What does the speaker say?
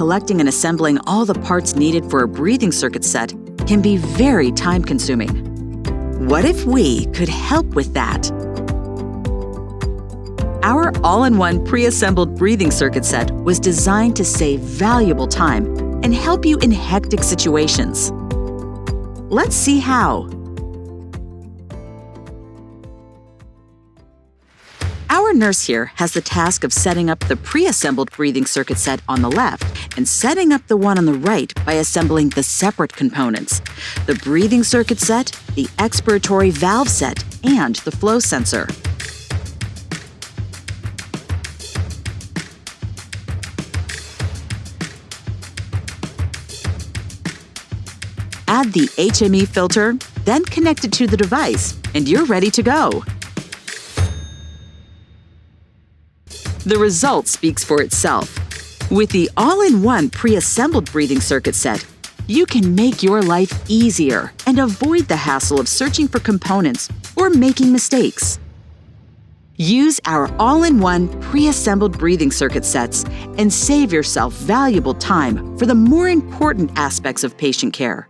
Collecting and assembling all the parts needed for a breathing circuit set can be very time-consuming. What if we could help with that? Our all-in-one pre-assembled breathing circuit set was designed to save valuable time and help you in hectic situations. Let's see how. Our nurse here has the task of setting up the pre-assembled breathing circuit set on the left and setting up the one on the right by assembling the separate components: the breathing circuit set, the expiratory valve set, and the flow sensor. Add the HME filter, then connect it to the device, and you're ready to go. The result speaks for itself. With the all-in-one pre-assembled breathing circuit set, you can make your life easier and avoid the hassle of searching for components or making mistakes. Use our all-in-one pre-assembled breathing circuit sets and save yourself valuable time for the more important aspects of patient care.